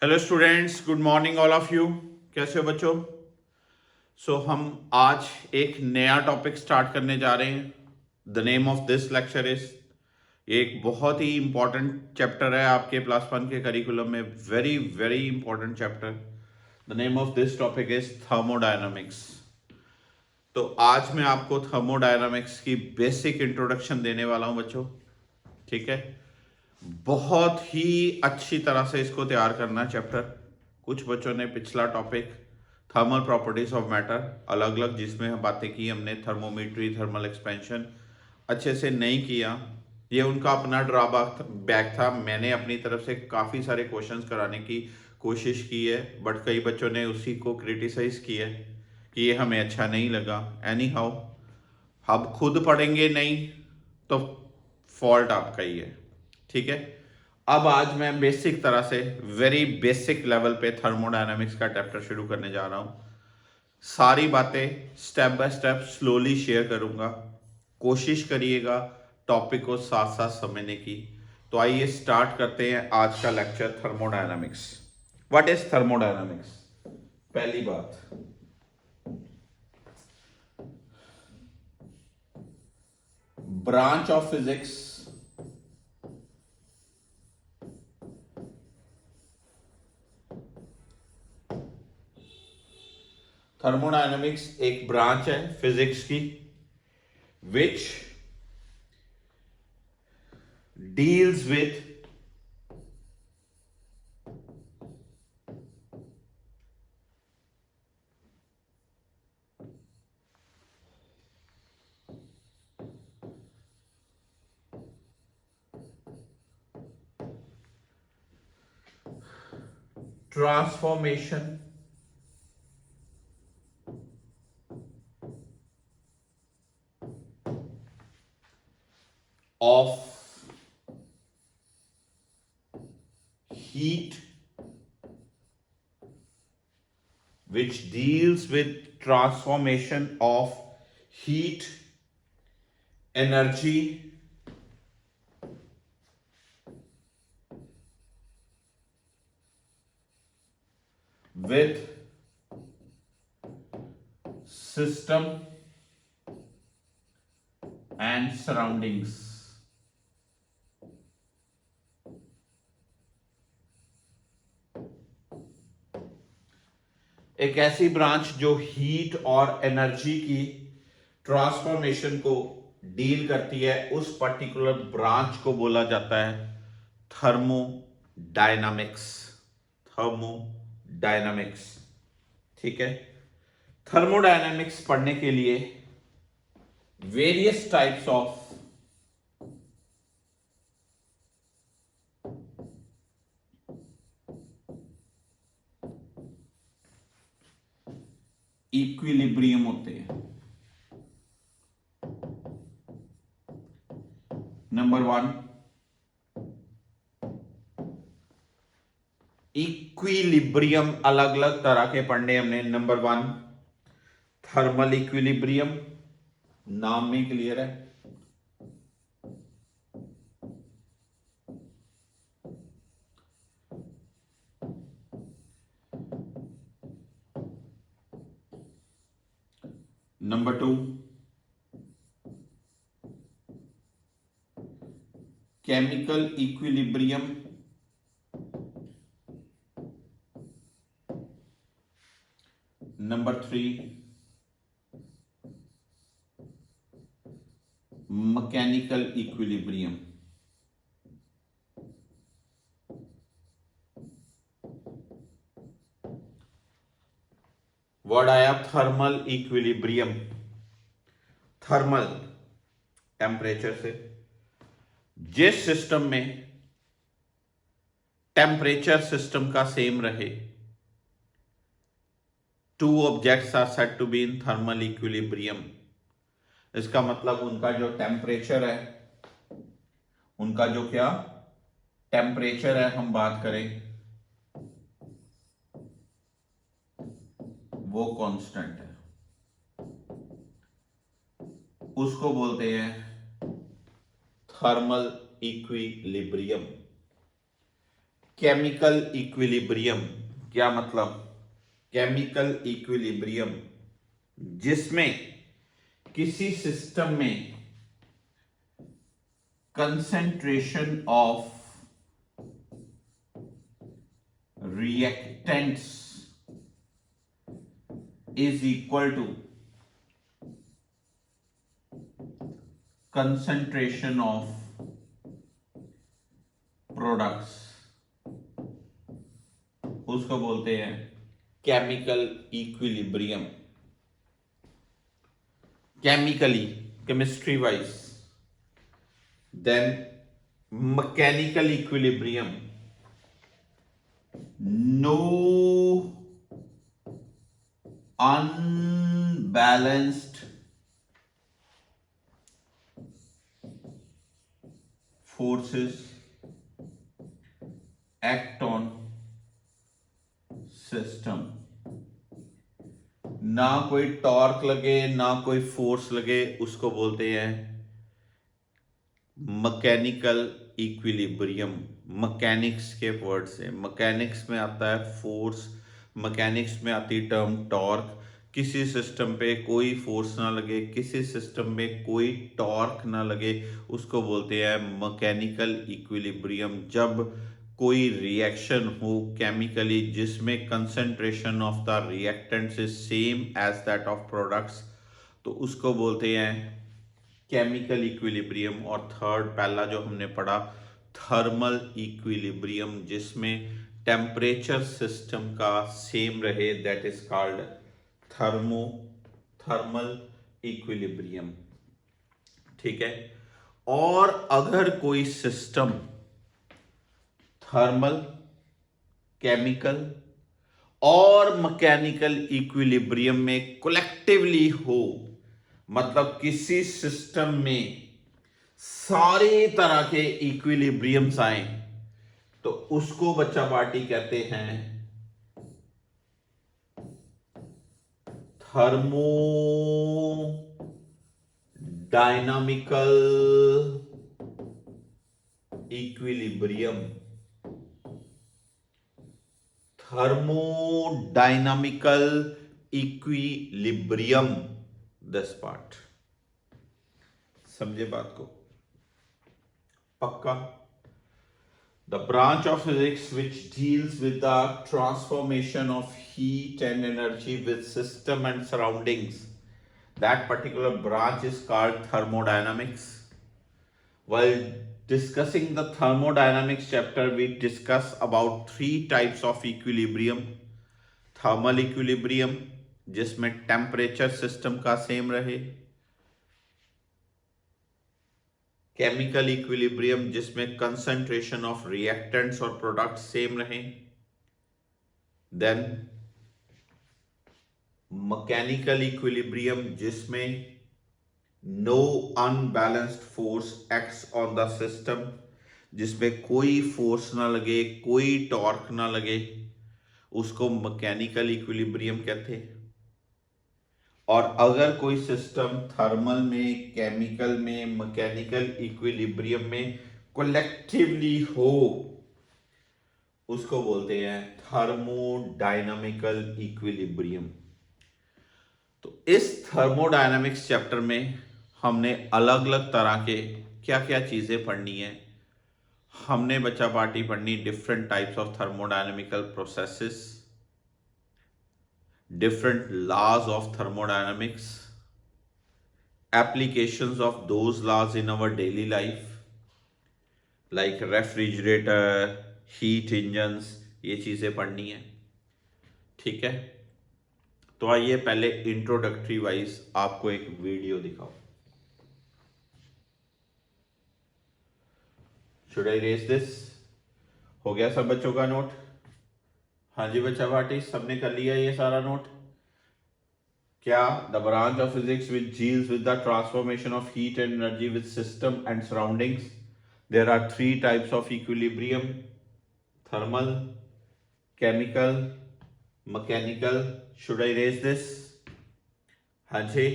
Hello students, good morning all of you. कैसे हो बच्चों? हम आज एक नया टॉपिक स्टार्ट करने जा रहे हैं। The name of this lecture is, ये एक बहुत ही इंपॉर्टेंट चैप्टर है आपके +1 के करिकुलम में। Very very important chapter. The name of this topic is thermodynamics. तो आज मैं आपको थर्मोडायनामिक्स की बेसिक इंट्रोडक्शन देने वाला हूं बच्चों। ठीक है, बहुत ही अच्छी तरह से इसको तैयार करना चैप्टर। कुछ बच्चों ने पिछला topic thermal properties of matter अलग अलग जिसमें हम बातें की, हमने थर्मोमीट्री, थर्मल एक्सपेंशन अच्छे से नहीं किया। ये उनका अपना ड्रॉबैक बैक था। मैंने अपनी तरफ से काफ़ी सारे क्वेश्चंस कराने की कोशिश की है, बट कई बच्चों ने उसी को क्रिटिसाइज किया कि ये हमें अच्छा नहीं लगा। एनी हाउ, अब खुद पढ़ेंगे नहीं तो फॉल्ट आपका ही है। ठीक है, अब आज मैं बेसिक तरह से, वेरी बेसिक लेवल पे थर्मोडायनामिक्स का चैप्टर शुरू करने जा रहा हूँ। सारी बातें step by step slowly share करूंगा। कोशिश करिएगा टॉपिक को साथ साथ समझने की। तो आइए स्टार्ट करते हैं आज का lecture, thermodynamics. What is thermodynamics? पहली बात, ब्रांच ऑफ फिजिक्स थर्मोडायनामिक्स एक ब्रांच है फिजिक्स की, which deals with transformation of heat, which deals with transformation of heat, energy, with system and surroundings। एक ऐसी ब्रांच जो हीट और एनर्जी की ट्रांसफॉर्मेशन को डील करती है, उस पर्टिकुलर ब्रांच को बोला जाता है थर्मोडायनामिक्स। थर्मोडायनामिक्स, ठीक है। थर्मोडायनामिक्स पढ़ने के लिए वेरियस टाइप्स ऑफ इक्विलिब्रियम होते हैं। नंबर 1, इक्विलिब्रियम अलग अलग तरह के पढ़ने हमने। नंबर 1, थर्मल इक्विलिब्रियम, नाम में क्लियर है। Number 2, chemical equilibrium. Number 3, mechanical equilibrium. Word आया थर्मल इक्विलिब्रियम। थर्मल, टेम्परेचर से। जिस सिस्टम में टेम्परेचर सिस्टम का सेम रहे, two objects are said to be in thermal equilibrium. इसका मतलब उनका जो टेम्परेचर है, उनका जो क्या टेम्परेचर है हम बात करें, वो कांस्टेंट है। उसको बोलते हैं थर्मल इक्विलिब्रियम। Chemical equilibrium. क्या मतलब? केमिकल इक्विलिब्रियम जिसमें किसी सिस्टम में concentration of reactants is equal to concentration of products, उसको बोलते हैं chemical equilibrium. Chemically, chemistry wise. Then mechanical equilibrium, no unbalanced forces act on system। ना कोई टॉर्क लगे ना कोई फोर्स लगे, उसको बोलते हैं मैकेनिकल इक्विलिब्रियम। मैकेनिक्स के वर्ड से, मैकेनिक्स में आता है फोर्स, मैकेनिक्स में आती टर्म टॉर्क। किसी सिस्टम पे कोई फोर्स ना लगे, किसी सिस्टम में कोई टॉर्क ना लगे, उसको बोलते हैं मैकेनिकल इक्विलिब्रियम। जब कोई रिएक्शन हो केमिकली जिसमें concentration of the reactants is same as that of products, तो उसको बोलते हैं केमिकल इक्विलिब्रियम। और थर्ड, पहला जो हमने पढ़ा, थर्मल इक्विलिब्रियम, जिसमें टेम्परेचर सिस्टम का सेम रहे, that is called thermal equilibrium. ठीक है। और अगर कोई सिस्टम थर्मल, केमिकल और मैकेनिकल इक्विलिब्रियम में कलेक्टिवली हो, मतलब किसी सिस्टम में सारे तरह के इक्विलिब्रियम्स आए, तो उसको बच्चा पार्टी कहते हैं thermodynamical equilibrium. Thermodynamical equilibrium, this part. समझे बात को? पक्का? The branch of physics which deals with the transformation of heat and energy with system and surroundings, that particular branch is called thermodynamics. While discussing the thermodynamics chapter, we discuss about 3 types of equilibrium. Thermal equilibrium, जिसमें temperature system का same रहे। Chemical equilibrium, जिसमें concentration of reactants और products same रहे। Then mechanical equilibrium, जिसमें no unbalanced force acts on the system, जिसमें कोई force ना लगे, कोई टॉर्क ना लगे, उसको मैकेनिकल इक्विलिब्रियम कहते हैं। और अगर कोई सिस्टम थर्मल में, केमिकल में, मैकेनिकल इक्विलिब्रियम में कलेक्टिवली हो, उसको बोलते हैं थर्मोडायनामिकल इक्विलिब्रियम। तो इस थर्मोडायनामिक्स चैप्टर में हमने अलग अलग तरह के क्या क्या चीजें पढ़नी है। हमने बच्चा पार्टी पढ़नी different types of thermodynamical processes, different laws of thermodynamics, applications of those laws in our daily life, like refrigerator, heat engines, ये चीजें पढ़नी है। ठीक है। तो आइए पहले इंट्रोडक्टरी वाइज आपको एक वीडियो दिखाओ। Should I raise this? हो गया सब बच्चों का नोट? हाँ जी बच्चा पार्टी, सबने कर लिया ये सारा नोट? क्या? The branch of physics which deals with the transformation of heat and energy with system and surroundings, there are 3 types of equilibrium, thermal, chemical, mechanical. Should I erase this? हाँ जी,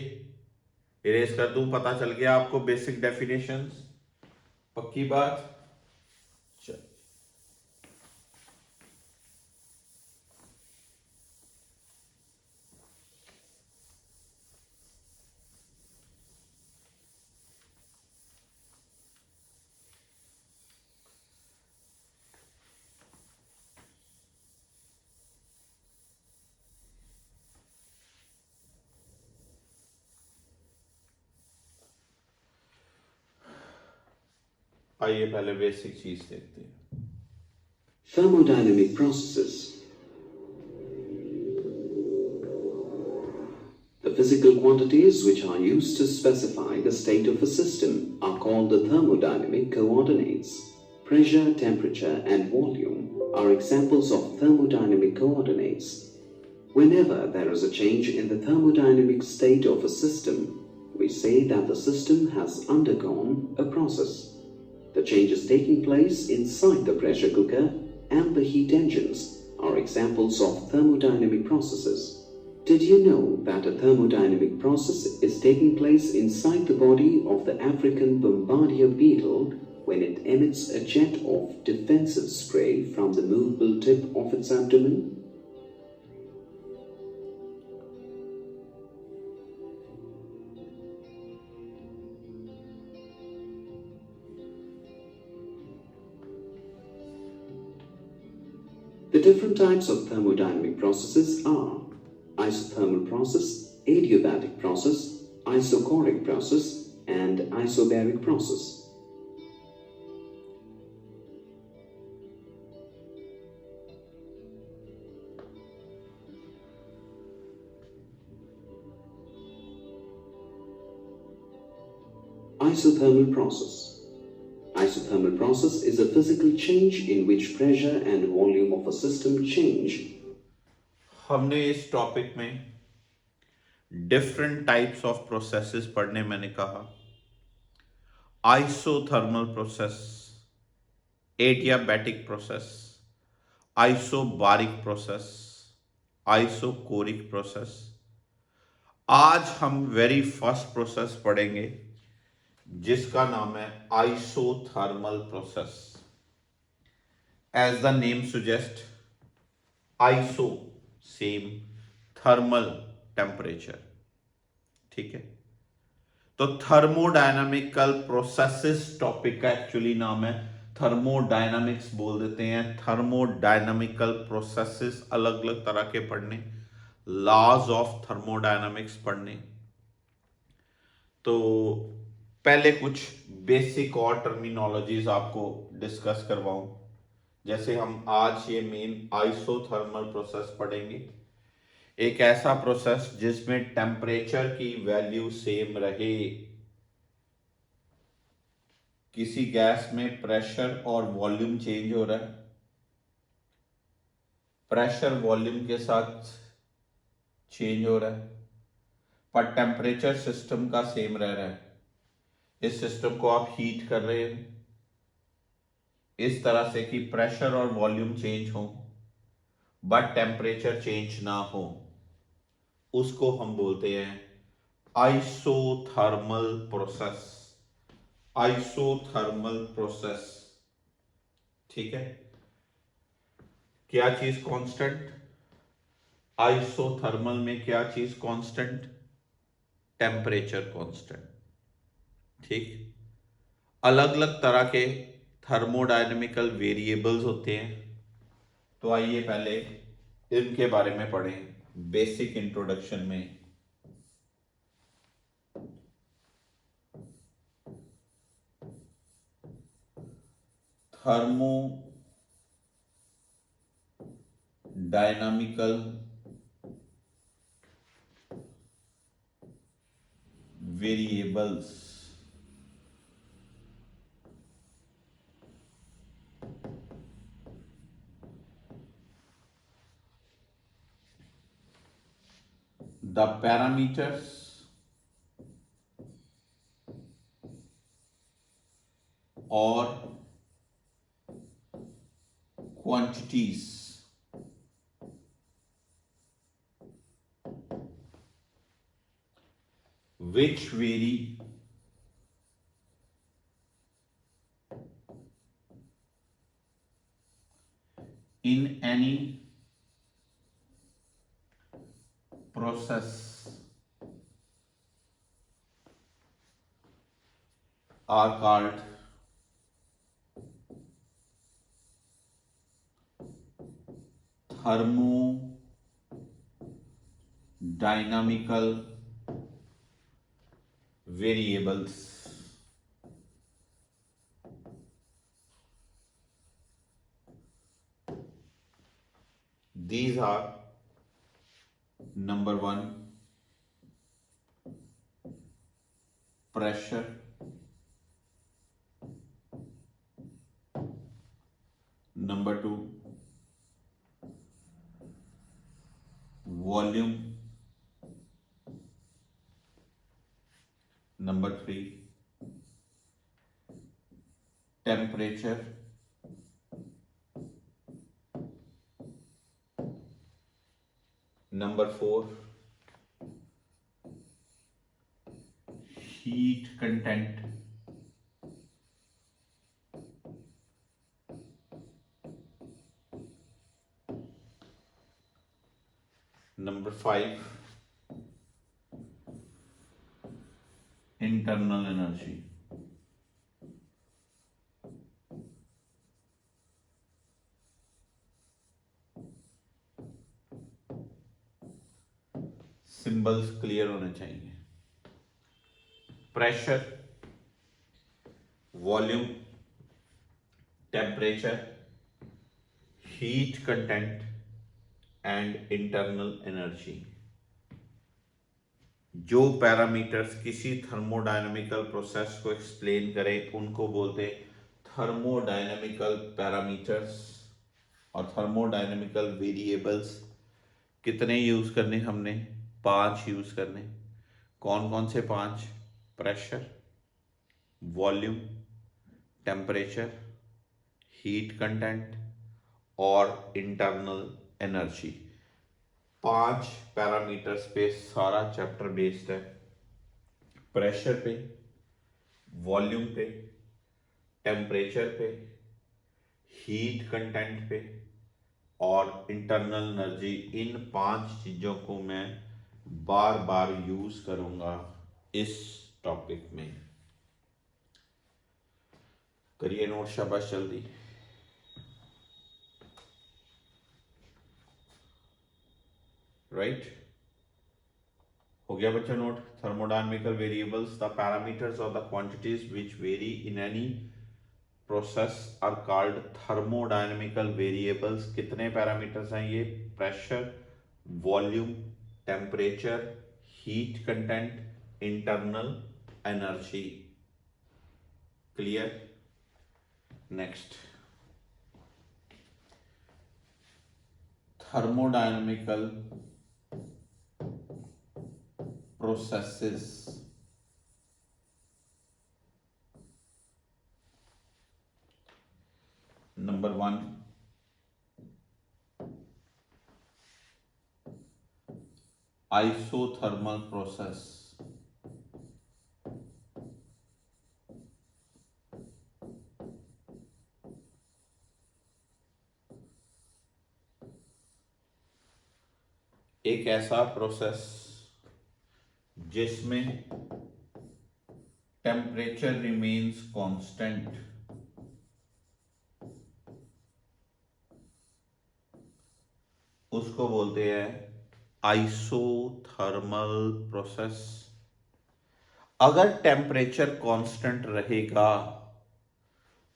erase कर दूं? पता चल गया आपको basic definitions? पक्की बात? चल, आइए पहले बेसिक चीज देखते हैं। Thermodynamic processes. The physical quantities which are used to specify the state of a system are called the thermodynamic coordinates. Pressure, temperature, and volume are examples of thermodynamic coordinates. Whenever there is a change in the thermodynamic state of a system, we say that the system has undergone a process. The changes taking place inside the pressure cooker and the heat engines are examples of thermodynamic processes. Did you know that a thermodynamic process is taking place inside the body of the African bombardier beetle when it emits a jet of defensive spray from the movable tip of its abdomen? The different types of thermodynamic processes are isothermal process, adiabatic process, isochoric process, and isobaric process. Isothermal process. Isothermal process is a physical change in which pressure and volume of a system change. हमने इस topic में different types of processes पढ़ने मैंने कहा। Isothermal process, adiabatic process, isobaric process, isochoric process. आज हम very first process पढ़ेंगे जिसका नाम है isothermal process. As the name suggest, iso same, thermal temperature. ठीक है, तो थर्मोडायनामिकल प्रोसेसेस टॉपिक का एक्चुअली नाम है, थर्मोडायनामिक्स बोल देते हैं। थर्मोडायनामिकल प्रोसेसेस अलग अलग तरह के पढ़ने, लॉज ऑफ थर्मोडायनामिक्स पढ़ने। तो पहले कुछ बेसिक और टर्मिनोलॉजीज आपको डिस्कस करवाऊं। जैसे हम आज ये मेन आइसोथर्मल प्रोसेस पढ़ेंगे, एक ऐसा प्रोसेस जिसमें टेम्परेचर की वैल्यू सेम रहे। किसी गैस में प्रेशर और वॉल्यूम चेंज हो रहा है, प्रेशर वॉल्यूम के साथ चेंज हो रहा है, पर टेम्परेचर सिस्टम का सेम रह रहा है। इस सिस्टम को आप हीट कर रहे हैं इस तरह से कि प्रेशर और वॉल्यूम चेंज हो बट टेम्परेचर चेंज ना हो, उसको हम बोलते हैं आइसोथर्मल प्रोसेस। आइसोथर्मल प्रोसेस, ठीक है। क्या चीज कांस्टेंट? आइसोथर्मल में क्या चीज कांस्टेंट? Temperature constant. ठीक, अलग अलग तरह के थर्मोडायनेमिकल वेरिएबल्स होते हैं। तो आइए पहले इनके बारे में पढ़ें बेसिक इंट्रोडक्शन में। थर्मोडायनामिकल variables. The parameters or quantities which vary in any process are called thermodynamical variables। these are number one, pressure, number two, volume, number three, temperature, number four, heat content, number five, internal energy. Symbols clear होने चाहिए। Pressure, volume, temperature, heat content and internal energy. जो parameters किसी thermodynamical process को explain करें उनको बोलते हैं thermodynamical parameters. और थर्मोडायनेमिकल वेरिएबल्स कितने यूज करने हमने? 5 यूज करने। कौन कौन से 5? Pressure, volume, temperature, heat content और इंटरनल एनर्जी। 5 पैरामीटर्स पे सारा चैप्टर बेस्ड है। प्रेशर पे, वॉल्यूम पे, टेम्परेचर पे, हीट कंटेंट पे और इंटरनल एनर्जी। इन 5 चीजों को मैं बार बार यूज करूंगा इस टॉपिक में। करिए नोट शाबाश जल्दी। राइट, हो गया बच्चों note? Thermodynamical variables, the parameters और the quantities which vary in any process are called thermodynamical variables. कितने पैरामीटर्स हैं ये? Pressure, volume, temperature, heat content, internal energy. Clear? Next, thermodynamical processes. Number 1, isothermal process. एक ऐसा process जिसमें temperature remains constant, उसको बोलते हैं आइसोथर्मल प्रोसेस। अगर टेम्परेचर कांस्टेंट रहेगा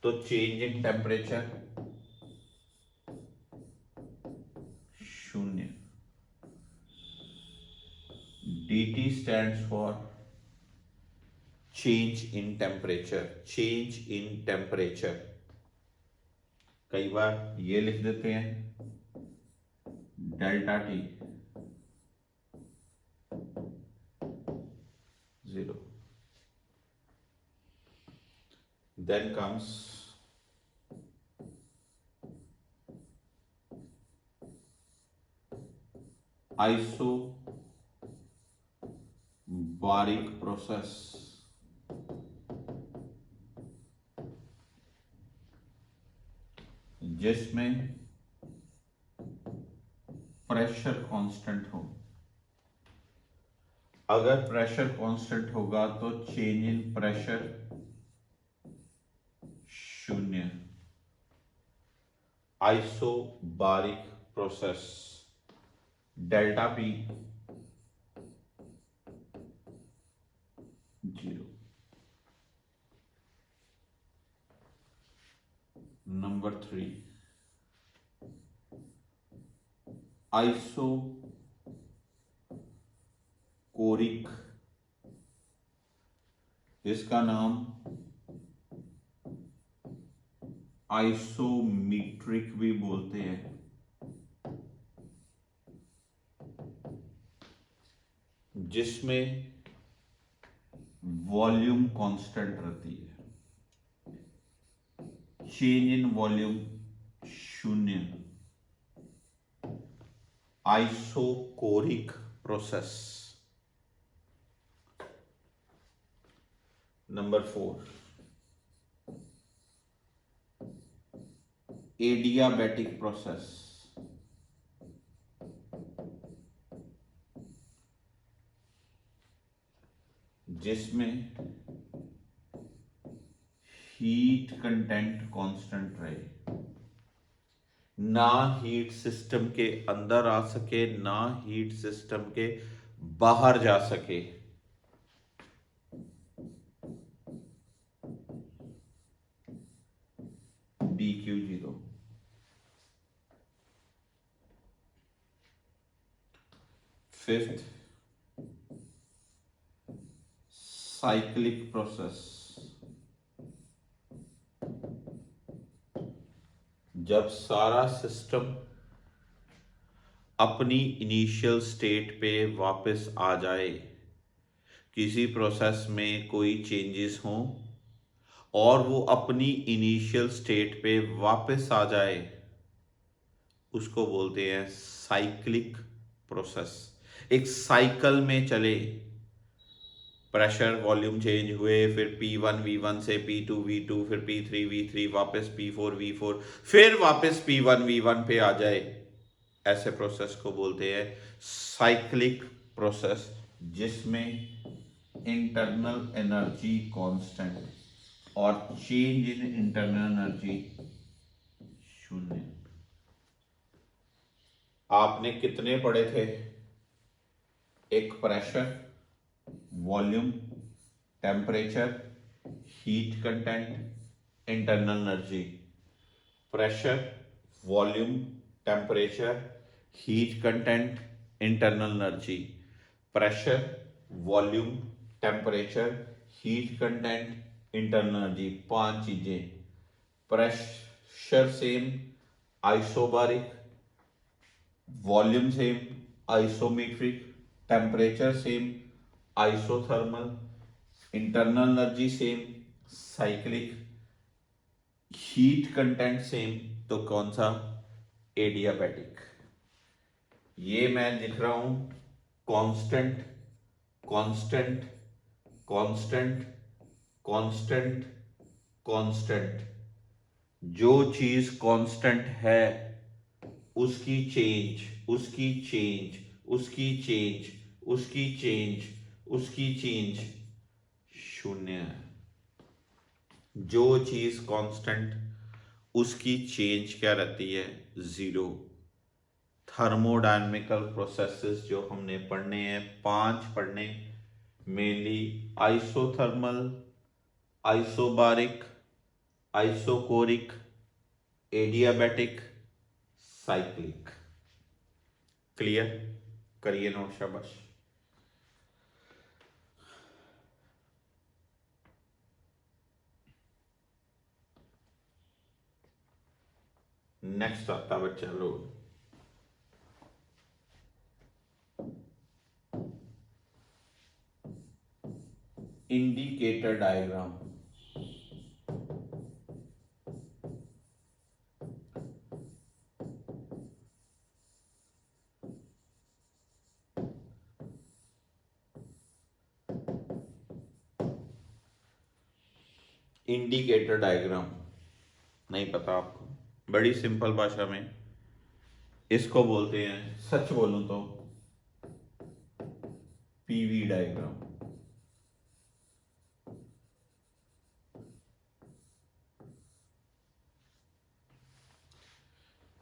तो चेंज इन टेम्परेचर शून्य। dt stands for change in temperature, change in temperature। कई बार ये लिख देते हैं delta T 0। then comes isobaric process, जिसमें प्रेशर कांस्टेंट हो। अगर प्रेशर कांस्टेंट होगा तो चेंज इन प्रेशर शून्य। Isobaric process, delta P 0। Number 3, isochoric, इसका नाम आइसोमीट्रिक भी बोलते हैं, जिसमें वॉल्यूम कांस्टेंट रहती है, चेंज इन वॉल्यूम शून्य, isochoric process. Number 4, adiabatic process, जिसमें हीट कंटेंट कांस्टेंट रहे, ना हीट सिस्टम के अंदर आ सके ना हीट सिस्टम के बाहर जा सके। DQ0। फिफ्थ, साइक्लिक प्रोसेस, जब सारा सिस्टम अपनी इनिशियल स्टेट पे वापस आ जाए, किसी प्रोसेस में कोई चेंजेस हों और वो अपनी इनिशियल स्टेट पे वापस आ जाए, उसको बोलते हैं साइक्लिक प्रोसेस। एक साइकिल में चले, प्रेशर वॉल्यूम चेंज हुए, फिर P1 V1 से P2 V2, फिर P3 V3, वापस P4 V4, फिर वापस P1 V1 पे आ जाए, ऐसे प्रोसेस को बोलते हैं साइक्लिक प्रोसेस, जिसमें इंटरनल एनर्जी कांस्टेंट और चेंज इन इंटरनल एनर्जी शून्य। आपने कितने पढ़े थे? एक pressure, volume, temperature, heat content, internal energy. Pressure, volume, temperature, heat content, internal energy. Pressure, volume, temperature, heat content, internal energy, 5 चीजें। Pressure same, isobaric, volume same, isometric, temperature same, isothermal, internal energy same, cyclic, heat content same, तो कौन सा? Adiabatic. ये मैं लिख रहा हूं constant, constant, constant, constant, constant. जो चीज कांस्टेंट है उसकी चेंज, उसकी चेंज, उसकी चेंज, उसकी चेंज, उसकी चेंज शून्य है। जो चीज कांस्टेंट, उसकी चेंज क्या रहती है? जीरो। थर्मोडायनेमिकल प्रोसेसेस जो हमने पढ़ने हैं, 5 पढ़ने, mainly isothermal, isobaric, isochoric, adiabatic, cyclic. Clear? करिए नोट, शाबाश। नेक्स्ट आता बच्चा लोग, इंडिकेटर डायग्राम। इंडिकेटर डायग्राम नहीं पता आपको? बड़ी सिंपल भाषा में इसको बोलते हैं, सच बोलूं तो PV diagram.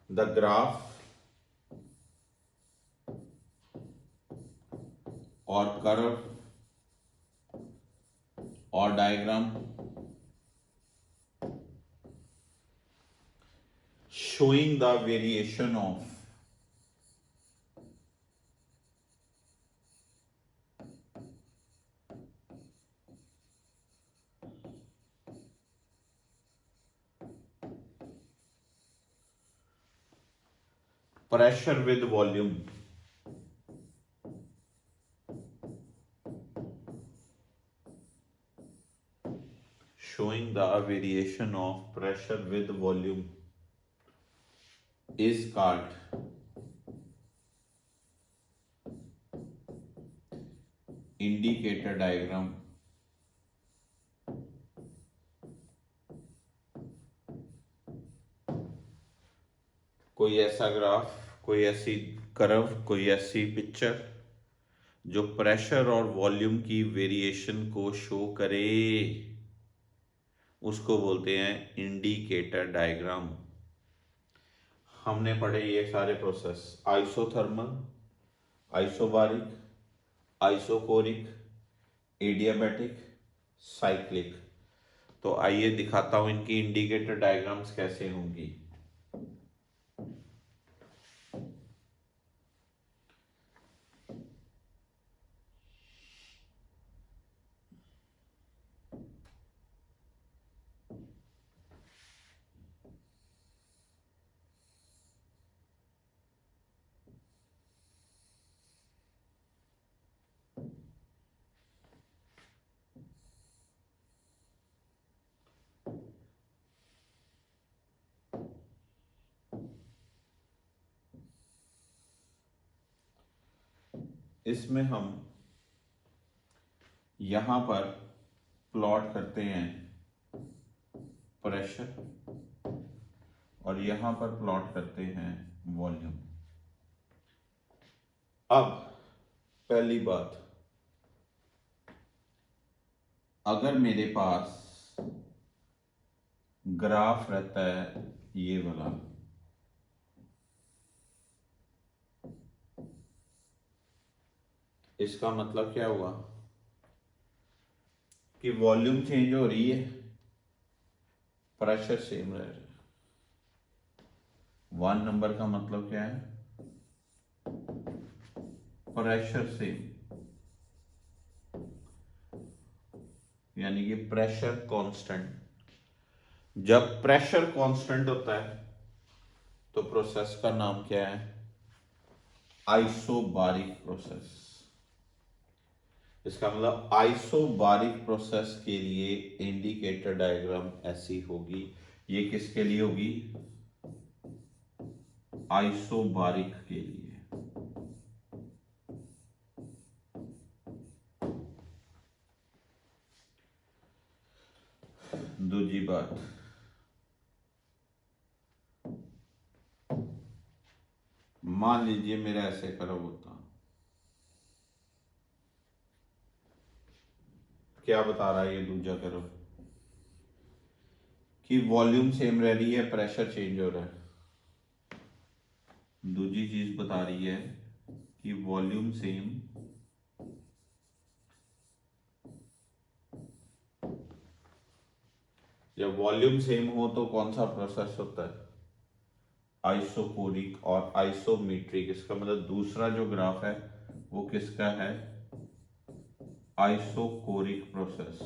The graph or curve or diagram showing the variation of pressure with volume, showing the variation of pressure with volume is called indicator diagram. कोई ऐसा ग्राफ, कोई ऐसी कर्व, कोई ऐसी पिक्चर जो प्रेशर और वॉल्यूम की variation को शो करे, उसको बोलते हैं इंडिकेटर डायग्राम। हमने पढ़े ये सारे process, isothermal, isobaric, isochoric, adiabatic, cyclic. तो आइए दिखाता हूं इनकी इंडिकेटर डायग्राम्स कैसे होंगी। इसमें हम यहां पर प्लॉट करते हैं प्रेशर और यहां पर प्लॉट करते हैं वॉल्यूम। अब पहली बात, अगर मेरे पास ग्राफ रहता है ये वाला, इसका मतलब क्या हुआ कि वॉल्यूम चेंज हो रही है, प्रेशर सेम रह रहा है। 1 नंबर का मतलब क्या है, प्रेशर सेम, यानी कि प्रेशर कांस्टेंट। जब प्रेशर कांस्टेंट होता है तो प्रोसेस का नाम क्या है, आइसोबारिक प्रोसेस। इसका मतलब आइसोबारिक प्रोसेस के लिए इंडिकेटर डायग्राम ऐसी होगी। ये किसके लिए होगी, आइसोबारिक के लिए। दूसरी बात, मान लीजिए मेरा ऐसे कर्व होता, क्या बता रहा है ये दूसरा कर्व, कि वॉल्यूम सेम रह रही है, प्रेशर चेंज हो रहा है। दूसरी चीज बता रही है कि वॉल्यूम सेम, जब वॉल्यूम सेम हो तो कौन सा प्रोसेस होता है, आइसोकोरिक और आइसोमेट्रिक। इसका मतलब दूसरा जो ग्राफ है वो किसका है, आइसोकोरिक प्रोसेस।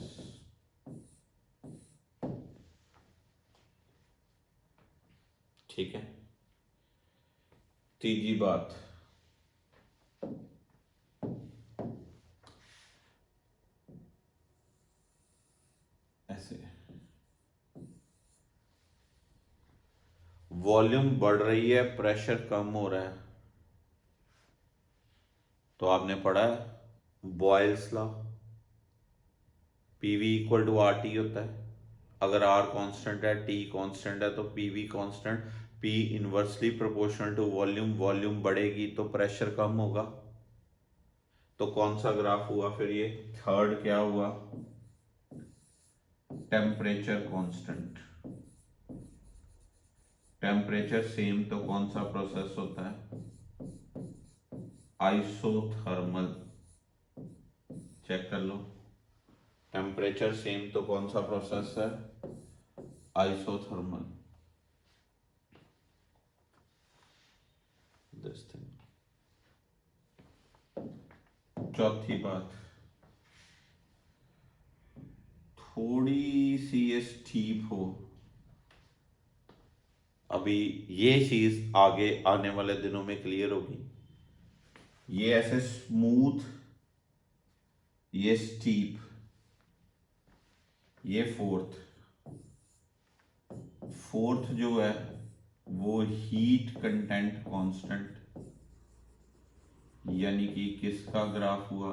ठीक है। तीसरी बात, ऐसे वॉल्यूम बढ़ रही है, प्रेशर कम हो रहा है, तो आपने पढ़ा है Boyle's law, PV equal to R T होता है। अगर आर कांस्टेंट है, टी कांस्टेंट है, तो PV constant, P inversely proportional to volume. Volume बढ़ेगी तो प्रेशर कम होगा। तो कौन सा ग्राफ हुआ फिर ये, थर्ड क्या हुआ, टेम्परेचर कांस्टेंट। टेम्परेचर सेम तो कौन सा प्रोसेस होता है, आइसोथर्मल। चेक कर लो, टेम्परेचर सेम तो कौन सा प्रोसेस है, आइसोथर्मल। This thing. चौथी बात, थोड़ी सी ये स्टीप हो अभी ये चीज आगे आने वाले दिनों में क्लियर होगी। ये ऐसे स्मूथ, ये स्टीप, ये फोर्थ जो है वो हीट कंटेंट कांस्टेंट, यानी कि किसका ग्राफ हुआ,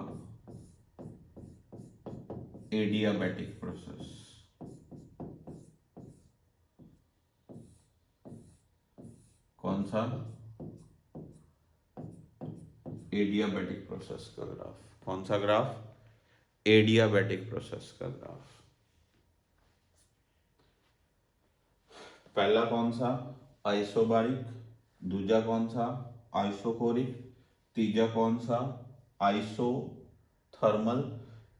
एडियाबैटिक प्रोसेस। कौन सा, एडियाबैटिक प्रोसेस का ग्राफ। कौन सा ग्राफ, एडियाबैटिक प्रोसेस का ग्राफ। पहला कौन सा, आइसोबारिक, दूजा कौन सा, आइसोकोरिक, तीजा कौन सा, आइसोथर्मल,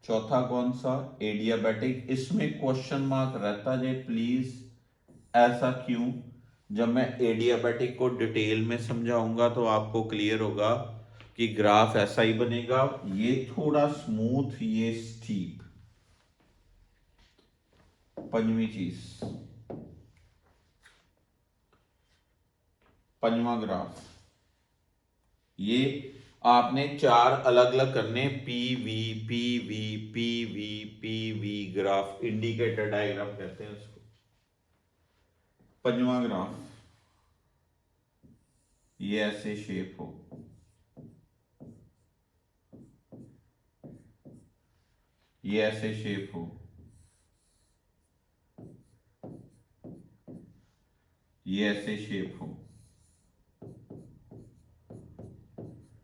चौथा कौन सा, एडियाबैटिक। इसमें क्वेश्चन मार्क रहता है प्लीज, ऐसा क्यों? जब मैं एडियाबैटिक को डिटेल में समझाऊंगा तो आपको क्लियर होगा कि ग्राफ ऐसा ही बनेगा, ये थोड़ा स्मूथ, ये स्टीप। पंजवी चीज, पंजवा ग्राफ, ये आपने चार अलग अलग करने, PV PV PV PV graph, indicator diagram कहते हैं उसको। पंजवा ग्राफ, ये ऐसे शेप हो, ये ऐसे शेप हो, ये ऐसे शेप हो।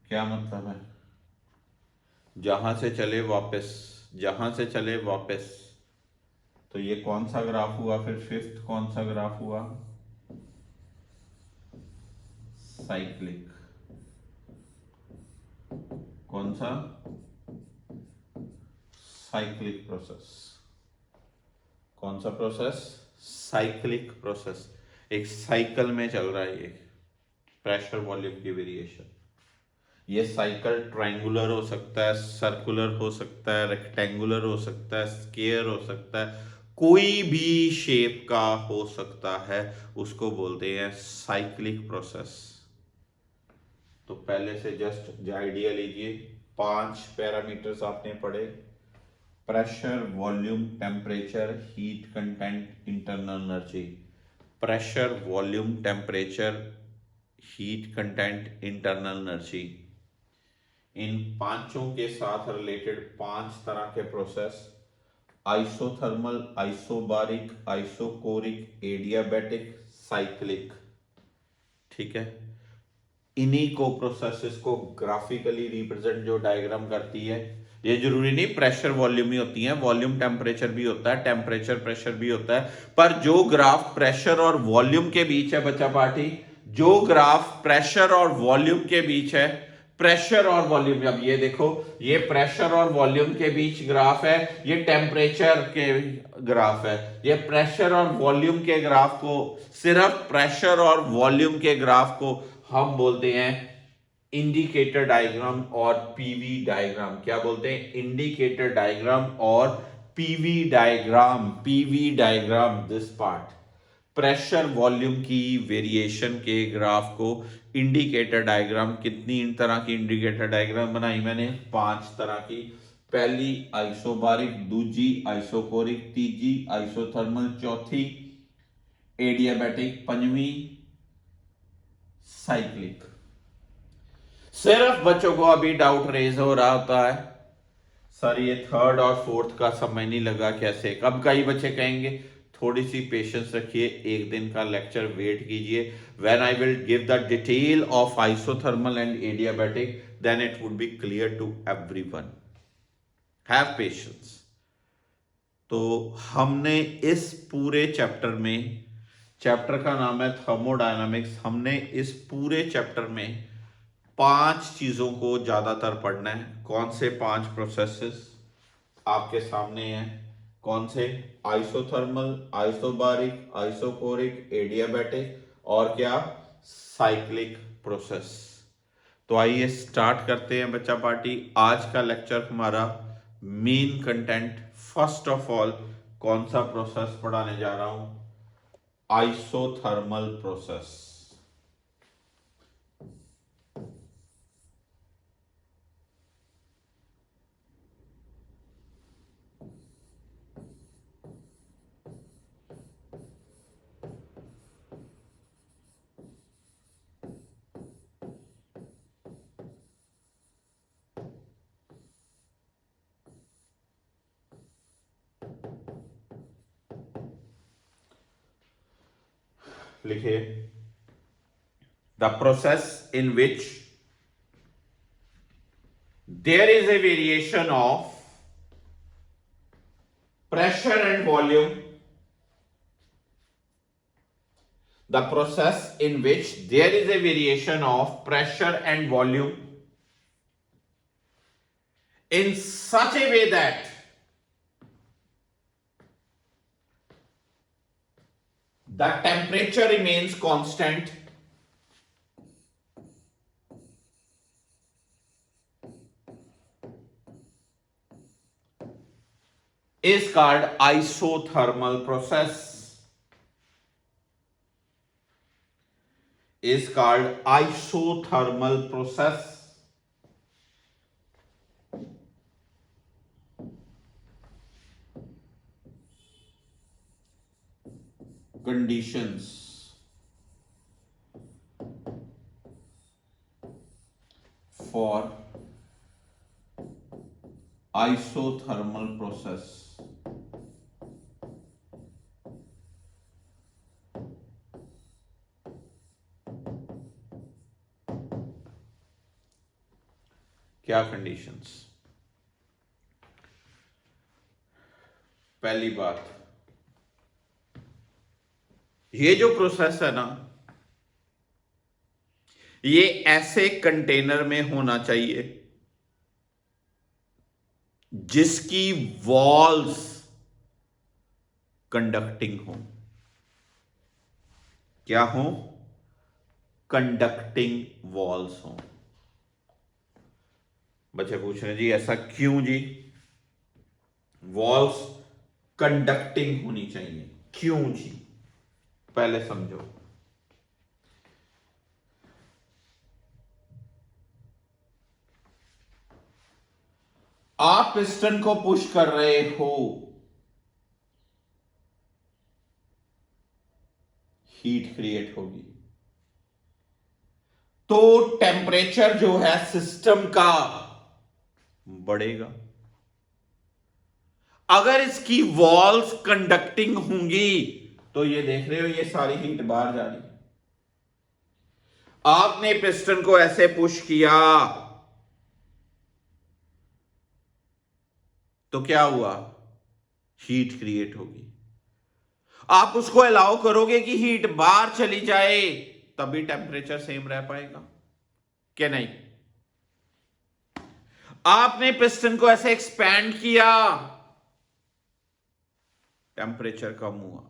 क्या मतलब है, जहां से चले वापस, जहां से चले वापस। तो ये कौन सा ग्राफ हुआ, फिर फिफ्थ कौन सा ग्राफ हुआ, साइक्लिक। कौन सा, साइक्लिक प्रोसेस। कौन सा प्रोसेस, साइक्लिक प्रोसेस। एक साइकिल में चल रहा है ये, प्रेशर वॉल्यूम की वेरिएशन। ये साइकिल ट्रायंगुलर हो सकता है, सर्कुलर हो सकता है, रेक्टेंगुलर हो सकता है, स्क्वायर हो सकता है, कोई भी शेप का हो सकता है, उसको बोलते हैं साइक्लिक प्रोसेस। तो पहले से जस्ट आइडिया लीजिए, 5 पैरामीटर्स आपने पढ़े, pressure, volume, temperature, heat content, internal energy. Pressure, volume, temperature, heat content, internal energy. इन पांचों के साथ रिलेटेड 5 तरह के process, isothermal, isobaric, isochoric, adiabatic, cyclic. ठीक है, इन्हीं को प्रोसेसेस को ग्राफिकली रिप्रेजेंट जो डायग्राम करती है, ये जरूरी नहीं प्रेशर वॉल्यूम ही होती है, वॉल्यूम टेम्परेचर भी होता है, टेम्परेचर प्रेशर भी होता है। पर जो ग्राफ प्रेशर और वॉल्यूम के बीच है बच्चा पार्टी, जो ग्राफ प्रेशर और वॉल्यूम के बीच है, प्रेशर और वॉल्यूम, अब ये देखो, ये प्रेशर और वॉल्यूम के बीच ग्राफ है, ये टेम्परेचर के ग्राफ है। ये प्रेशर और वॉल्यूम के ग्राफ को, सिर्फ प्रेशर और वॉल्यूम के ग्राफ को हम बोलते हैं इंडिकेटर डायग्राम और पीवी डायग्राम। क्या बोलते हैं, इंडिकेटर डायग्राम और PV diagram. PV diagram, this part, pressure volume की वेरिएशन के ग्राफ को इंडिकेटर डायग्राम। कितनी तरह की इंडिकेटर डायग्राम बनाई मैंने, 5 तरह की। पहली आइसोबारिक, दूजी आइसोकोरिक, तीजी आइसोथर्मल, चौथी एडियाबैटिक, पंजवी साइक्लिक। सिर्फ बच्चों को अभी डाउट रेज हो रहा होता है, सर ये थर्ड और फोर्थ का समझ नहीं लगा कैसे। कब कई बच्चे कहेंगे थोड़ी सी पेशेंस रखिए, एक दिन का लेक्चर वेट कीजिए, when I will give the detail of isothermal and adiabatic, then it would be clear to everyone. Have patience. तो हमने इस पूरे चैप्टर में, चैप्टर का नाम है थर्मोडायनामिक्स, हमने इस पूरे चैप्टर में 5 चीजों को ज्यादातर पढ़ना है। कौन से 5 प्रोसेसेस आपके सामने हैं, कौन से, आइसोथर्मल, आइसोबारिक, आइसोकोरिक, एडियाबैटिक और क्या, साइक्लिक प्रोसेस। तो आइए स्टार्ट करते हैं बच्चा पार्टी। आज का लेक्चर हमारा main content, first of all कौन सा प्रोसेस पढ़ाने जा रहा हूं, isothermal process. लिखिए, the process in which there is a variation of pressure and volume, the process in which there is a variation of pressure and volume in such a way that the temperature remains constant is called isothermal process. Is called isothermal process. Conditions for isothermal process. क्या conditions? पहली बात, ये जो process है ना, ये ऐसे container में होना चाहिए जिसकी वॉल्स कंडक्टिंग हो. क्या हो? कंडक्टिंग वॉल्स हो. बच्चे पूछ रहे हैं जी ऐसा क्यों जी? वॉल्स कंडक्टिंग होनी चाहिए, क्यों जी? पहले समझो. आप पिस्टन को पुश कर रहे हो, हीट क्रिएट होगी, तो टेम्परेचर जो है सिस्टम का बढ़ेगा. अगर इसकी वॉल्स कंडक्टिंग होंगी तो ये देख रहे हो, ये सारी हीट बाहर जा रही है. आपने पिस्टन को ऐसे पुश किया तो क्या हुआ? हीट क्रिएट होगी. आप उसको अलाउ करोगे कि हीट बाहर चली जाए, तभी टेम्परेचर सेम रह पाएगा क्या? नहीं. आपने पिस्टन को ऐसे एक्सपैंड किया, टेम्परेचर कम हुआ,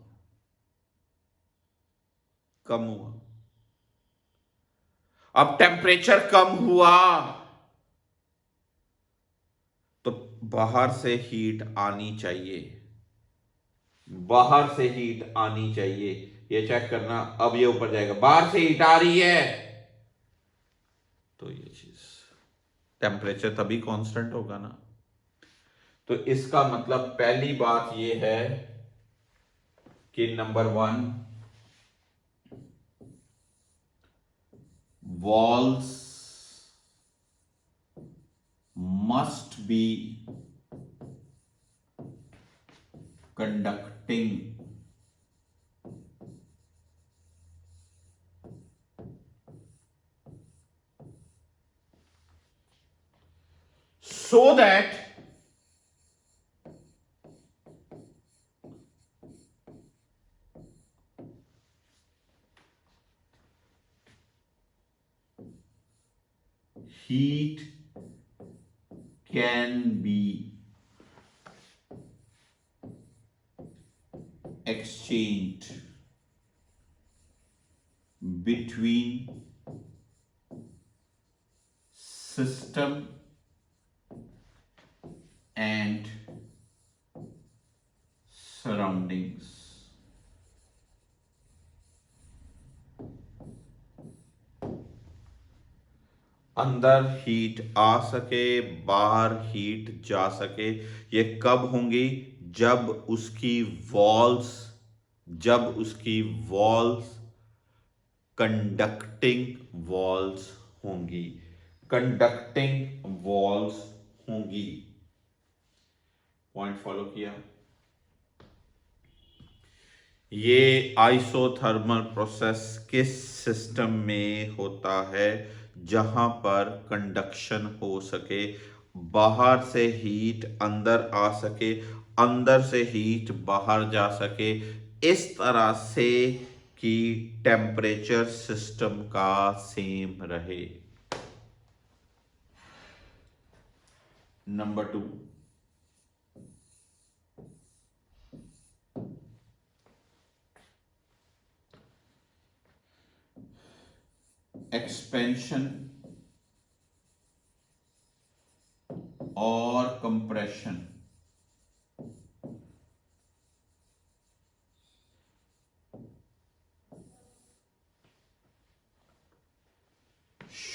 कम हुआ. अब टेम्परेचर कम हुआ तो बाहर से हीट आनी चाहिए, बाहर से हीट आनी चाहिए. ये चेक करना, अब ये ऊपर जाएगा, बाहर से हीट आ रही है तो ये चीज टेम्परेचर तभी कांस्टेंट होगा ना. तो इसका मतलब पहली बात ये है कि number 1, walls must be conducting so that heat can be exchanged between system and surroundings. अंदर हीट आ सके, बाहर हीट जा सके। ये कब होंगी? जब उसकी वॉल्स कंडक्टिंग वॉल्स होंगी, कंडक्टिंग वॉल्स होंगी। पॉइंट फॉलो किया? ये आइसोथर्मल प्रोसेस किस सिस्टम में होता है? जहां पर कंडक्शन हो सके, बाहर से हीट अंदर आ सके, अंदर से हीट बाहर जा सके, इस तरह से कि टेम्परेचर सिस्टम का सेम रहे। नंबर 2, एक्सपेंशन और compression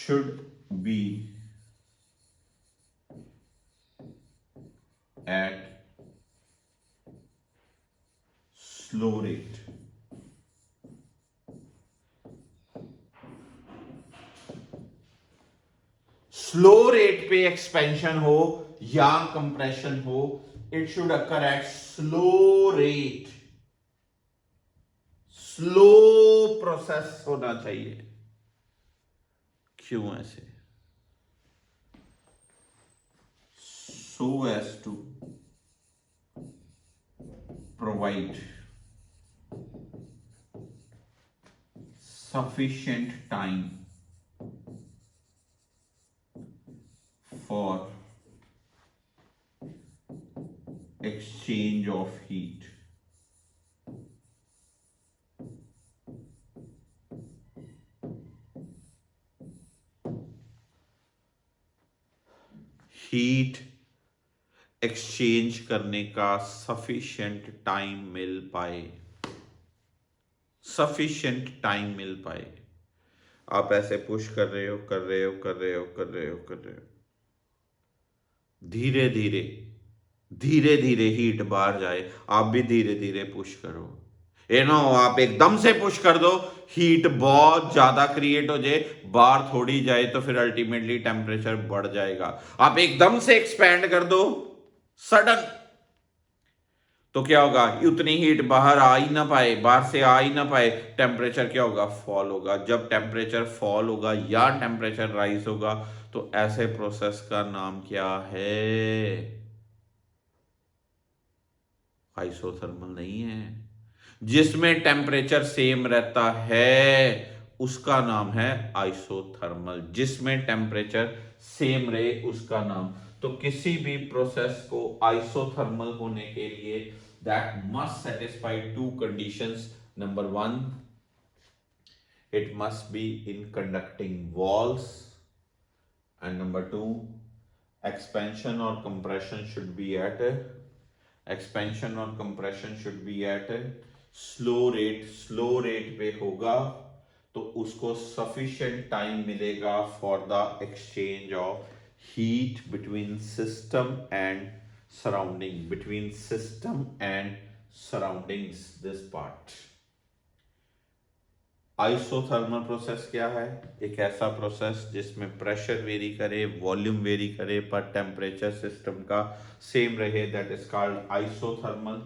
should be at slow rate. Slow rate पे एक्सपेंशन हो या कंप्रेशन हो, it should occur at slow rate. Slow process होना चाहिए। क्यों ऐसे? so as to provide sufficient time for exchange of heat. Heat exchange करने का सफिशिएंट टाइम मिल पाए, सफिशिएंट टाइम मिल पाए। आप ऐसे पुश कर रहे हो, धीरे धीरे धीरे धीरे हीट बाहर जाए, आप भी धीरे धीरे पुश करो। आप एकदम से पुश कर दो, हीट बहुत ज्यादा क्रिएट हो जाए, बाहर थोड़ी जाए, तो फिर अल्टीमेटली टेम्परेचर बढ़ जाएगा। आप एकदम से एक्सपैंड कर दो सडन, तो क्या होगा? उतनी हीट बाहर आ ही ना पाए, बाहर से आ ही ना पाए, टेम्परेचर क्या होगा? फॉल होगा। जब टेम्परेचर फॉल होगा या टेम्परेचर राइज होगा, तो ऐसे प्रोसेस का नाम क्या है? आइसोथर्मल नहीं है। जिसमें टेम्परेचर सेम रहता है उसका नाम है आइसोथर्मल। जिसमें टेम्परेचर सेम रहे उसका नाम। तो किसी भी प्रोसेस को आइसोथर्मल होने के लिए that must satisfy to conditions. Number 1, it must be in conducting walls, and number 2, expansion or compression should be at slow rate. Slow rate पे होगा तो उसको सफिशिएंट टाइम मिलेगा for the exchange of heat between system and surroundings. This part isothermal process क्या है? एक ऐसा process जिसमें प्रेशर वेरी करे, वॉल्यूम वेरी करे, पर टेम्परेचर सिस्टम का सेम रहे, that is called isothermal.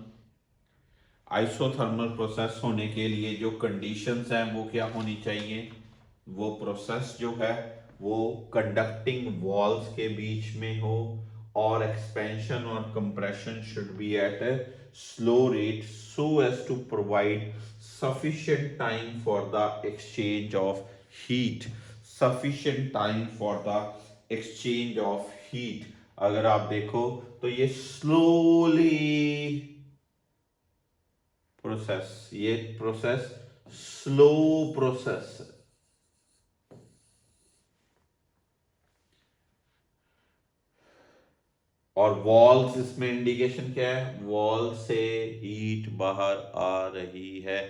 Isothermal process होने के लिए जो कंडीशंस हैं वो क्या होनी चाहिए? वो प्रोसेस जो है वो कंडक्टिंग वॉल्स के बीच में हो, और एक्सपेंशन और compression should be at a slow rate so as to provide sufficient time for the exchange of heat. sufficient time for the exchange of heat। अगर आप देखो तो ये ये प्रोसेस स्लो प्रोसेस है। और वॉल्स, इसमें इंडिकेशन क्या है? वॉल से हीट बाहर आ रही है,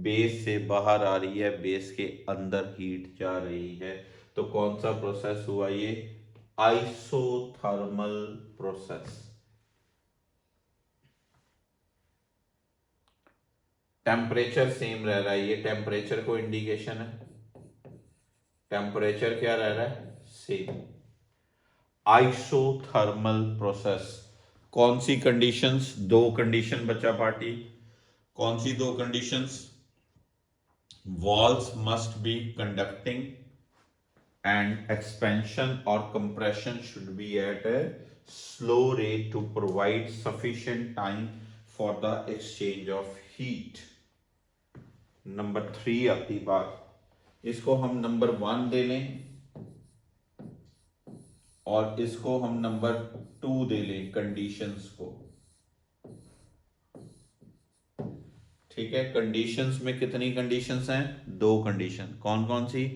बेस से बाहर आ रही है, बेस के अंदर हीट जा रही है। तो कौन सा प्रोसेस हुआ ये? Isothermal process. टेम्परेचर सेम रह रहा है, ये टेम्परेचर को इंडिकेशन है, टेम्परेचर क्या रह रहा है? सेम। Isothermal process. कौन सी कंडीशंस? दो कंडीशन बचा पार्टी। कौन सी दो conditions? walls must be conducting and expansion or compression should be at a slow rate to provide sufficient time for the exchange of heat. Number 3 आती बात, इसको हम number 1 दे लें और इसको हम नंबर 2 दे लें कंडीशंस को। ठीक है, कंडीशंस में कितनी कंडीशंस हैं? दो कंडीशन। कौन कौन सी?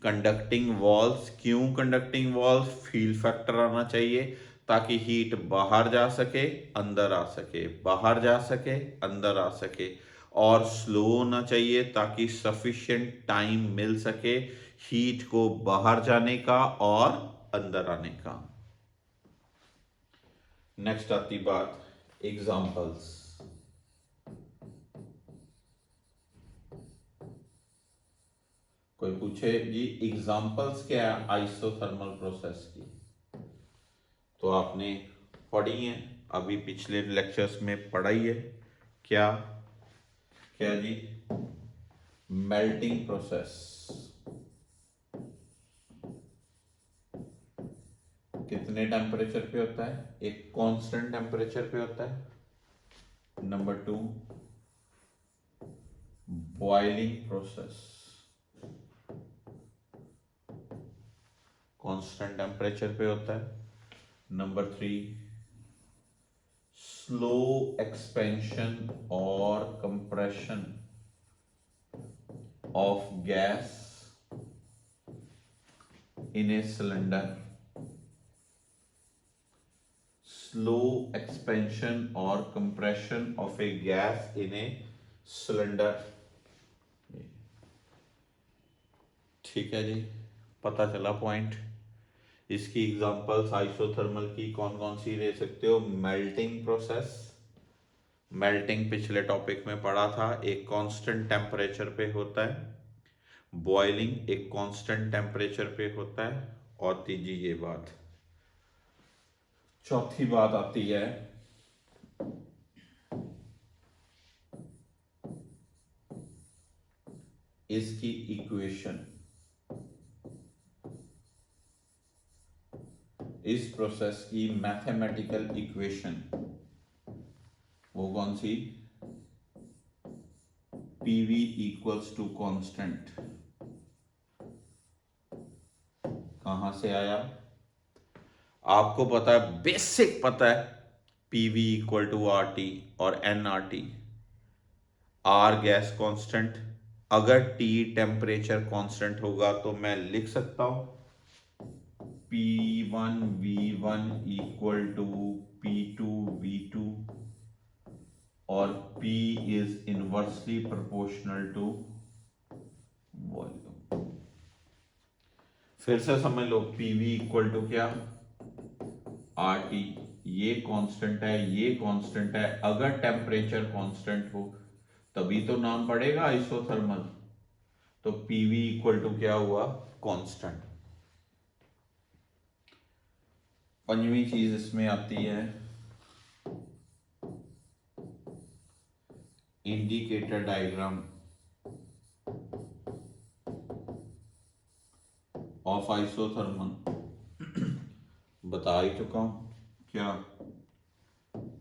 Conducting walls. क्यों कंडक्टिंग वॉल्स? फील फैक्टर आना चाहिए ताकि हीट बाहर जा सके अंदर आ सके, बाहर जा सके अंदर आ सके। और स्लो होना चाहिए ताकि सफिशिएंट टाइम मिल सके हीट को बाहर जाने का और अंदर आने का। नेक्स्ट आती बात एग्जांपल्स। कोई पूछे जी एग्जांपल्स क्या है आइसोथर्मल प्रोसेस की, तो आपने पढ़ी है, अभी पिछले लेक्चर्स में पढ़ाई है। क्या क्या जी? Melting process. कितने टेम्परेचर पे होता है? एक कांस्टेंट टेम्परेचर पे होता है। Number 2 boiling process, constant temperature पे होता है। नंबर 3 स्लो एक्सपेंशन और compression of gas in a cylinder. Slow expansion और compression of a gas in a cylinder. ठीक है जी, पता चला पॉइंट। इसकी एग्जांपल्स आइसोथर्मल की कौन कौन सी ले सकते हो? मेल्टिंग प्रोसेस, मेल्टिंग पिछले टॉपिक में पढ़ा था, एक कांस्टेंट टेम्परेचर पे होता है। बॉइलिंग एक कांस्टेंट टेम्परेचर पे होता है। और तीजी ये बात। चौथी बात आती है इसकी इक्वेशन, इस प्रोसेस की मैथमेटिकल इक्वेशन। वो कौन सी? PV equals to constant. कहां से आया? आपको पता है, बेसिक पता है, PV इक्वल टू RT और nRT। R गैस कांस्टेंट, अगर T टेम्परेचर कांस्टेंट होगा तो मैं लिख सकता हूं P1V1 इक्वल टू P2V2 और P is inversely proportional to volume. फिर से समझ लो, PV इक्वल टू क्या? RT। ये कांस्टेंट है, ये कांस्टेंट है। अगर टेम्परेचर कांस्टेंट हो तभी तो नाम पड़ेगा आइसोथर्मल। तो PV इक्वल टू क्या हुआ? कांस्टेंट। पंजवीं चीज इसमें आती है इंडिकेटर डायग्राम ऑफ आइसोथर्मल। बता ही चुका हूं। क्या?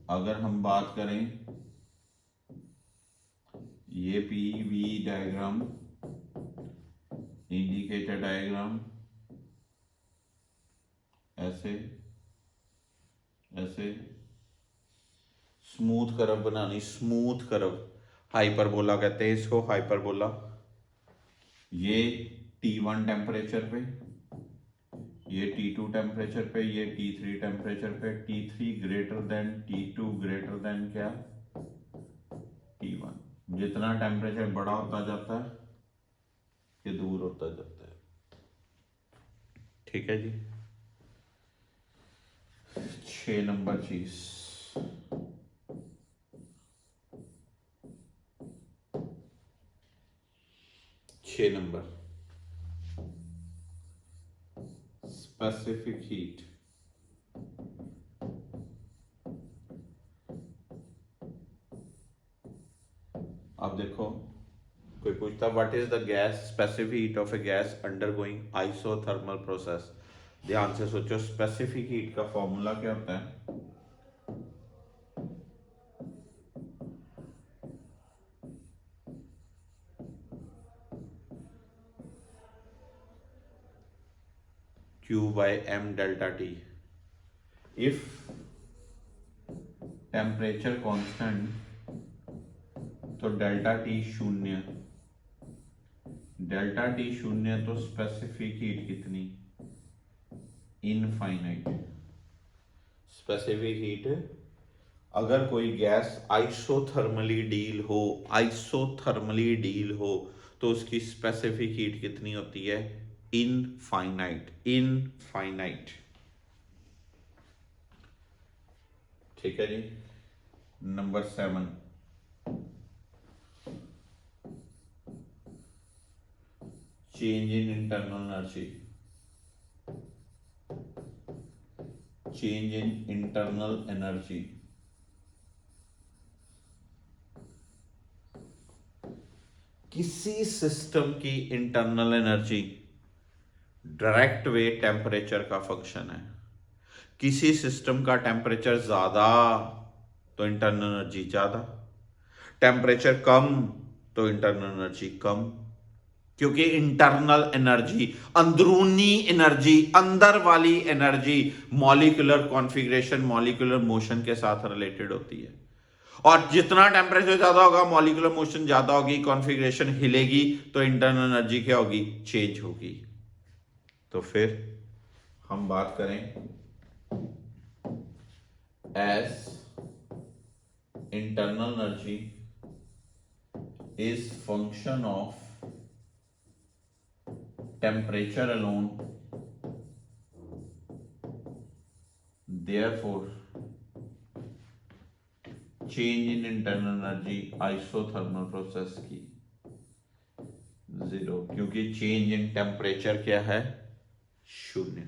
अगर हम बात करें, ये PV डायग्राम, इंडिकेटर डायग्राम ऐसे ऐसे स्मूथ कर्व बनानी, स्मूथ कर्व, हाइपरबोला कहते हैं इसको, हाइपरबोला। ये T1 टेम्परेचर पे, ये T2 टेम्परेचर पे, ये T3 टेम्परेचर पे। T3 greater than T2 greater than क्या? T1। जितना टेम्परेचर बड़ा होता जाता है ये दूर होता जाता है। ठीक है जी। 6 नंबर चीज, छह नंबर, स्पेसिफिक हीट। अब देखो, कोई पूछता what is the gas specific heat of a gas undergoing isothermal process. ध्यान से सोचो, स्पेसिफिक हीट का फॉर्मूला क्या होता है? Q by m delta T। if temperature constant तो डेल्टा टी शून्य, डेल्टा टी शून्य तो स्पेसिफिक हीट कितनी? इनफाइनाइट। स्पेसिफिक हीट, अगर कोई गैस आइसोथर्मली डील हो तो उसकी स्पेसिफिक हीट कितनी होती है? इनफाइनाइट। ठीक है जी। Number 7, change in internal energy. Change in internal energy, किसी सिस्टम की internal energy direct way temperature का फंक्शन है। किसी सिस्टम का टेम्परेचर ज्यादा तो इंटरनल एनर्जी ज्यादा, टेम्परेचर कम तो इंटरनल एनर्जी कम। क्योंकि इंटरनल एनर्जी, अंदरूनी एनर्जी, अंदर वाली energy molecular configuration, molecular motion के साथ रिलेटेड होती है। और जितना टेम्परेचर ज्यादा होगा, मॉलिक्यूलर मोशन ज्यादा होगी, कॉन्फ़िगरेशन हिलेगी, तो इंटरनल एनर्जी क्या होगी? चेंज होगी। तो फिर हम बात करें as internal energy is function of temperature alone, therefore change in internal energy isothermal process की 0, क्योंकि चेंज इन टेम्परेचर क्या है? शून्य।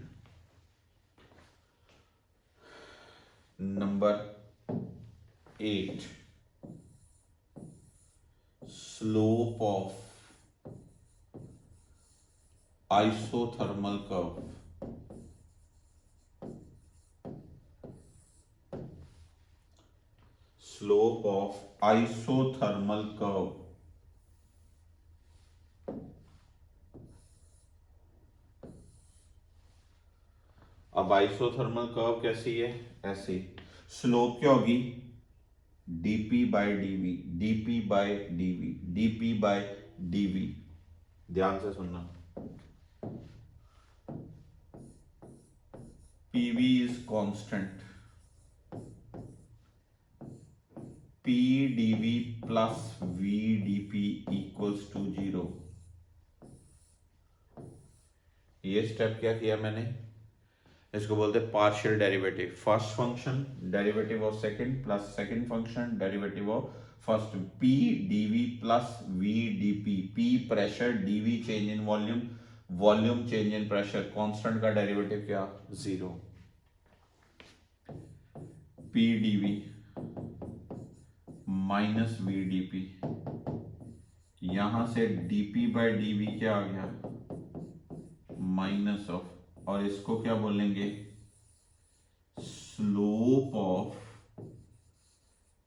Number 8, slope of isothermal curve। Slope of isothermal curve, अब आइसोथर्मल कर्व कैसी है? ऐसी। स्लोप क्या होगी? dp by dv, dp by dv, dp by dv। ध्यान से सुनना, pv is constant, p dv plus v dp equals to 0। ये स्टेप क्या किया मैंने? इसको बोलते हैं partial derivative. First function derivative of second plus second function derivative of first. p dv plus v dp, p pressure, dv change in volume, volume change in pressure, constant का derivative क्या? 0। p dv minus v dp, यहां से dp by dv क्या आ गया? Minus of, और इसको क्या बोलेंगे? Slope of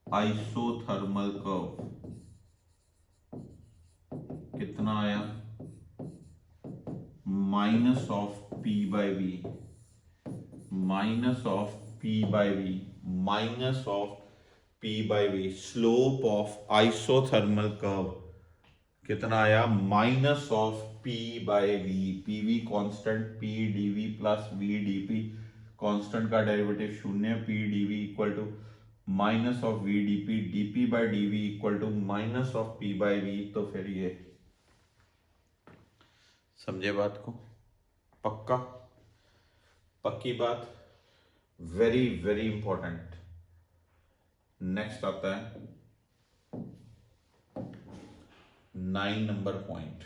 isothermal curve. कितना आया? Minus of p by v, minus of p by v, minus of p by v। Slope of isothermal curve कितना आया? Minus of p by v। pv constant, p dv plus v dp, constant का derivative शून्य, p dv equal to minus of v dp, dp by dv equal to minus of p by v। तो फिर ये समझे बात को? पक्का? पक्की बात, वेरी वेरी इंपॉर्टेंट। नेक्स्ट आता है 9 number point,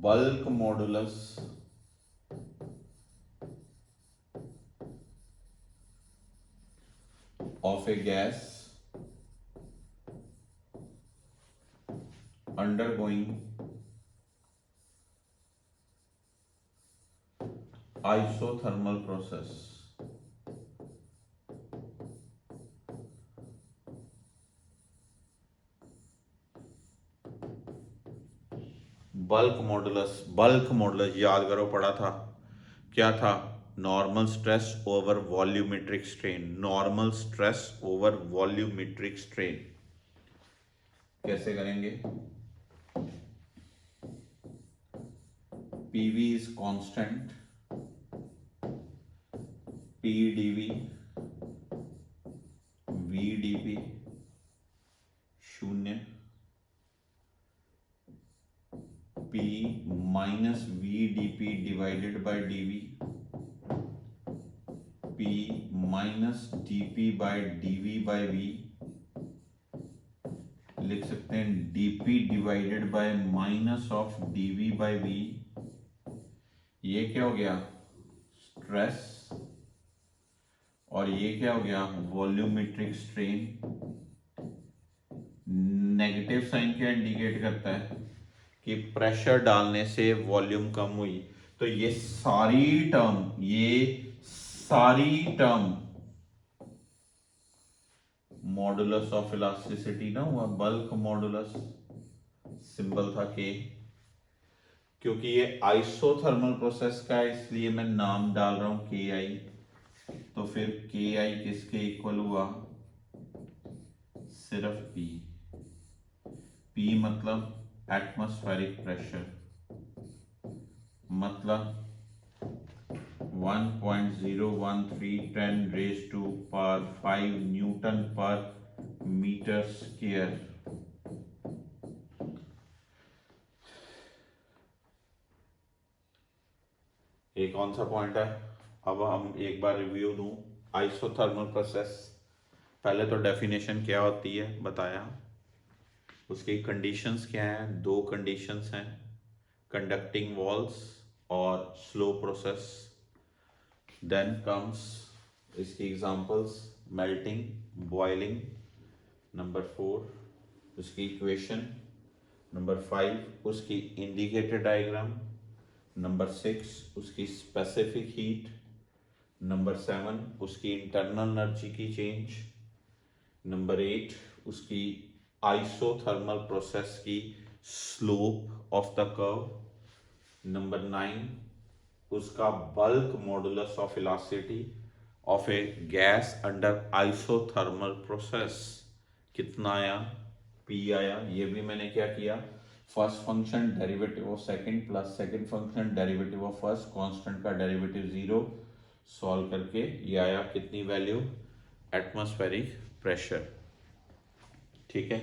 bulk modulus of a gas undergoing isothermal process. Bulk modulus याद करो, पढ़ा था, क्या था? Normal stress over volumetric strain. Normal stress over volumetric strain कैसे करेंगे? PV is constant, P DV, V DP शून्य, P minus V DP divided by DV, P minus DP by DV by V, लिख सकते हैं DP divided by minus of DV by V. ये क्या हो गया? स्ट्रेस। और ये क्या हो गया? Volumetric strain. नेगेटिव साइन क्या इंडिकेट करता है? कि प्रेशर डालने से वॉल्यूम कम हुई। तो ये सारी टर्म मॉडुलस ऑफ इलास्टिसिटी ना हुआ, बल्क मॉडुलस, सिंबल था के। क्योंकि ये आइसोथर्मल प्रोसेस का है इसलिए मैं नाम डाल रहा हूं के आई। तो फिर के आई किसके इक्वल हुआ? सिर्फ पी। पी मतलब एटमॉस्फेरिक प्रेशर, मतलब 1.01310 रेज टू पावर 5 न्यूटन पर मीटर स्क्वायर। ये कौन सा पॉइंट है? अब हम एक बार रिव्यू दूं। आइसोथर्मल प्रोसेस, पहले तो डेफिनेशन क्या होती है बताया, उसकी कंडीशंस क्या हैं? दो कंडीशंस हैं, कंडक्टिंग वॉल्स और स्लो प्रोसेस। देन कम्स इसकी एग्जांपल्स, मेल्टिंग, बॉइलिंग, नंबर 4 उसकी इक्वेशन, नंबर 5 उसकी इंडिकेटर डायग्राम, नंबर 6 उसकी स्पेसिफिक हीट, नंबर 7 उसकी इंटरनल एनर्जी की चेंज, नंबर 8 उसकी आइसोथर्मल प्रोसेस की slope of the curve, number 9 उसका bulk modulus of elasticity of a gas under isothermal process कितना आया? पी आया। ये भी मैंने क्या किया? First function derivative of second plus second function derivative of first, constant का डेरिवेटिव 0, सॉल्व करके ये आया कितनी वैल्यू? Atmospheric pressure. ठीक है।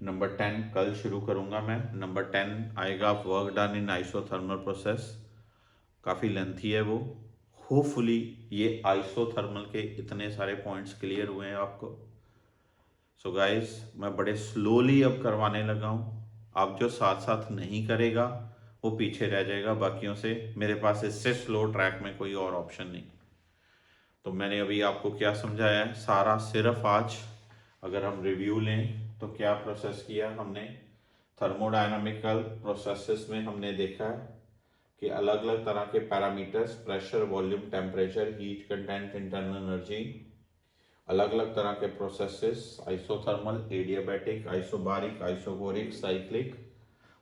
नंबर 10 कल शुरू करूंगा मैं। नंबर 10 आएगा work done in isothermal process, काफ़ी लेंथी है वो। होपफुली ये आइसोथर्मल के इतने सारे पॉइंट्स क्लियर हुए हैं आपको। सो गाइस मैं बड़े स्लोली अब करवाने लगा हूँ। अब जो साथ साथ नहीं करेगा वो पीछे रह जाएगा बाकियों से। मेरे पास इससे स्लो ट्रैक में कोई और ऑप्शन नहीं। तो मैंने अभी आपको क्या समझाया है सारा, सिर्फ आज अगर हम रिव्यू लें तो क्या प्रोसेस किया हमने। थर्मोडायनामिकल प्रोसेसेस में हमने देखा है कि अलग अलग तरह के parameters, pressure, volume, temperature, heat content, internal energy, अलग अलग तरह के processes, isothermal, adiabatic, isobaric, isochoric, cyclic,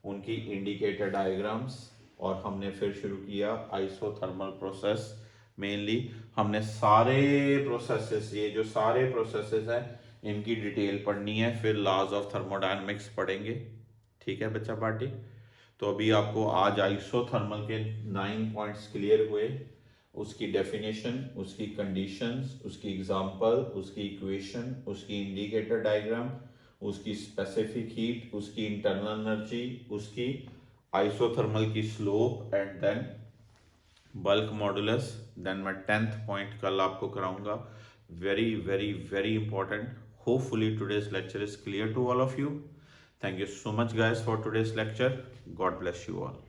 उनकी इंडिकेटर डायग्राम्स। और हमने फिर शुरू किया आइसोथर्मल प्रोसेस। मेनली हमने सारे प्रोसेसेस, ये जो सारे प्रोसेसेस हैं इनकी डिटेल पढ़नी है, फिर लॉज ऑफ थर्मोडायनामिक्स पढ़ेंगे। ठीक है बच्चा पार्टी। तो अभी आपको आज आइसोथर्मल के 9 पॉइंट्स क्लियर हुए, उसकी डेफिनेशन, उसकी कंडीशंस, उसकी एग्जांपल, उसकी इक्वेशन, उसकी इंडिकेटर डायग्राम, उसकी स्पेसिफिक हीट, उसकी इंटरनल एनर्जी, उसकी आइसोथर्मल की slope and then bulk modulus, then मैं 10th पॉइंट कल आपको कराऊंगा. Very very very important. Hopefully today's lecture is clear to all of you. Thank you so much guys for today's lecture. God bless you all.